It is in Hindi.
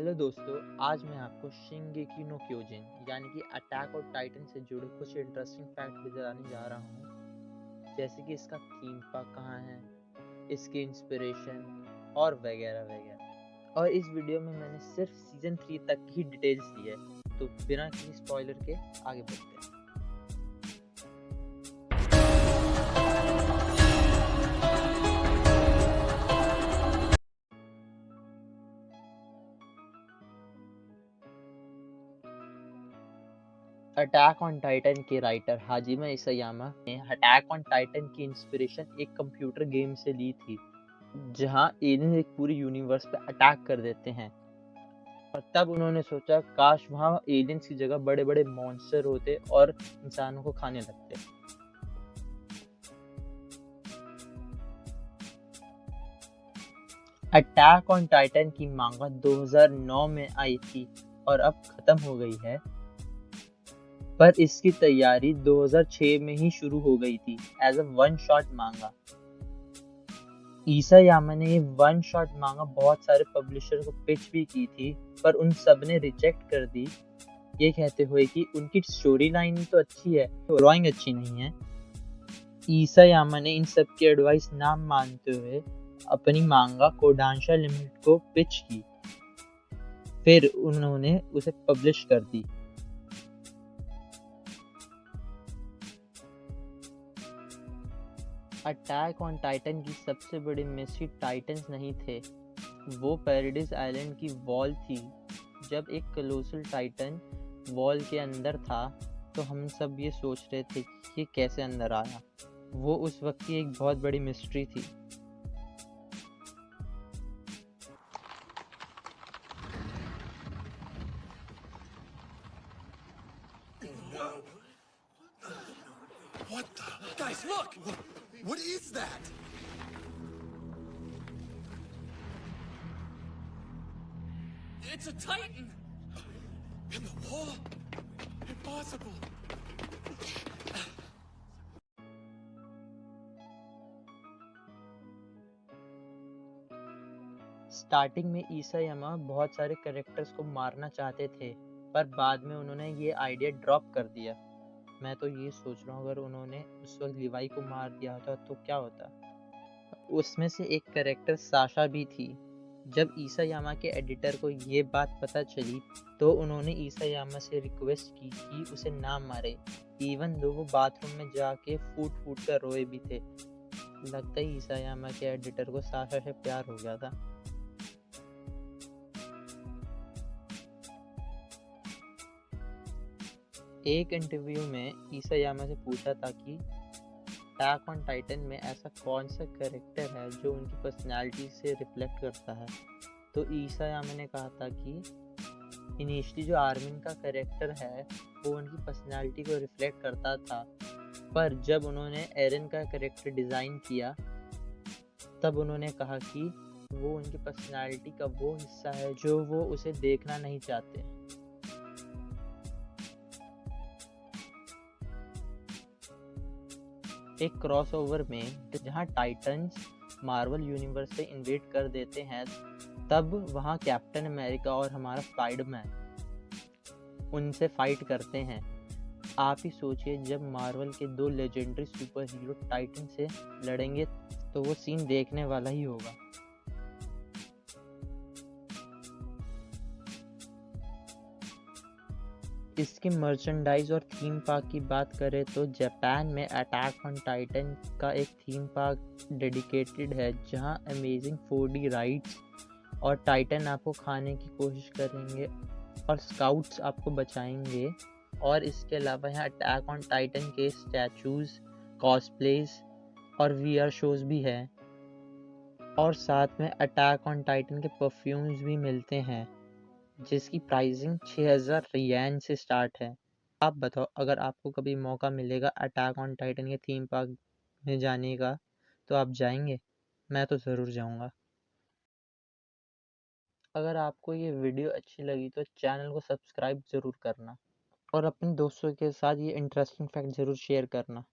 हेलो दोस्तों, आज मैं आपको शिंगेकी नो क्योजिन यानी कि अटैक ऑन टाइटन से जुड़े कुछ इंटरेस्टिंग फैक्ट बताने जा रहा हूँ। जैसे कि इसका थीम पार्क कहाँ है, इसकी इंस्पिरेशन और वगैरह वगैरह। और इस वीडियो में मैंने सिर्फ सीजन 3 तक की डिटेल्स दी है, तो बिना किसी स्पॉइलर के आगे बढ़ते हैं। अटैक ऑन टाइटन के राइटर हाजिमा इसायामा ने अटैक ऑन टाइटन की इंस्पिरेशन एक कंप्यूटर गेम से ली थी, जहां एलियंस एक पूरी यूनिवर्स पे अटैक कर देते हैं। और तब उन्होंने सोचा काश वहां एलियंस की जगह बड़े बड़े मॉन्स्टर होते और इंसानों को खाने लगते। अटैक ऑन टाइटन की मांगा 2009 में आई थी और अब खत्म हो गई है, पर इसकी तैयारी 2006 में ही शुरू हो गई थी एज अ वन शॉट मांगा। इसायामा ने ये वन शॉट मांगा बहुत सारे पब्लिशर को पिच भी की थी, पर उन सब ने रिजेक्ट कर दी, ये कहते हुए कि उनकी स्टोरी लाइन तो अच्छी है, ड्राइंग अच्छी नहीं है। इसायामा ने इन सब की एडवाइस ना मानते हुए अपनी मांगा कोडांशा लिमिटेड को पिच की, फिर उन्होंने उसे पब्लिश कर दी। अटैक ऑन टाइटन की सबसे बड़ी मिस्ट्री टाइटन्स नहीं थे, वो पैराडाइज आइलैंड की वॉल थी। जब एक कोलोसल टाइटन वॉल के अंदर था तो हम सब ये सोच रहे थे कि ये कैसे अंदर आया। वो उस वक्त की एक बहुत बड़ी मिस्ट्री थी। What the? Guys, look! What is that? It's a Titan! In the wall? Impossible! Starting में इसायामा बहुत सारे कैरेक्टर्स को मारना चाहते थे, पर बाद में उन्होंने ये आइडिया ड्रॉप कर दिया। मैं तो ये सोच रहा हूँ अगर उन्होंने उस वक्त लिवाई को मार दिया होता तो क्या होता। उसमें से एक कैरेक्टर साशा भी थी। जब इसायामा के एडिटर को ये बात पता चली तो उन्होंने इसायामा से रिक्वेस्ट की कि उसे ना मारे, इवन दो वो बाथरूम में जाके फूट फूट कर रोए भी थे। लगता है इसायामा के एडिटर को साशा से प्यार हो गया था। एक इंटरव्यू में इसायामा से पूछा था कि अटैक ऑन टाइटन में ऐसा कौन सा कैरेक्टर है जो उनकी पर्सनालिटी से रिफ्लेक्ट करता है, तो इसायामा ने कहा था कि इनिशियली जो आर्मिन का कैरेक्टर है वो उनकी पर्सनालिटी को रिफ्लेक्ट करता था, पर जब उन्होंने एरन का कैरेक्टर डिज़ाइन किया तब उन्होंने कहा कि वो उनकी पर्सनालिटी का वो हिस्सा है जो वो उसे देखना नहीं चाहते। एक क्रॉसओवर में जहां टाइटन्स मार्वल यूनिवर्स से इन्वेड कर देते हैं, तब वहां कैप्टन अमेरिका और हमारा स्पाइडरमैन उनसे फाइट करते हैं। आप ही सोचिए, जब मार्वल के दो लेजेंडरी सुपर हीरो टाइटन से लड़ेंगे तो वो सीन देखने वाला ही होगा। इसके मर्चेंडाइज और थीम पार्क की बात करें तो जापान में अटैक ऑन टाइटन का एक थीम पार्क डेडिकेटेड है, जहां अमेजिंग 4D राइड्स और टाइटन आपको खाने की कोशिश करेंगे और स्काउट्स आपको बचाएंगे। और इसके अलावा यहाँ अटैक ऑन टाइटन के स्टैचूज, कॉस्प्लेज और VR शोज भी हैं, और साथ में अटैक ऑन टाइटन के परफ्यूम्स भी मिलते हैं, जिसकी प्राइसिंग 6000 रियान से स्टार्ट है। आप बताओ, अगर आपको कभी मौका मिलेगा अटैक ऑन टाइटन के थीम पार्क में जाने का तो आप जाएंगे? मैं तो ज़रूर जाऊंगा। अगर आपको ये वीडियो अच्छी लगी तो चैनल को सब्सक्राइब ज़रूर करना और अपने दोस्तों के साथ ये इंटरेस्टिंग फैक्ट ज़रूर शेयर करना।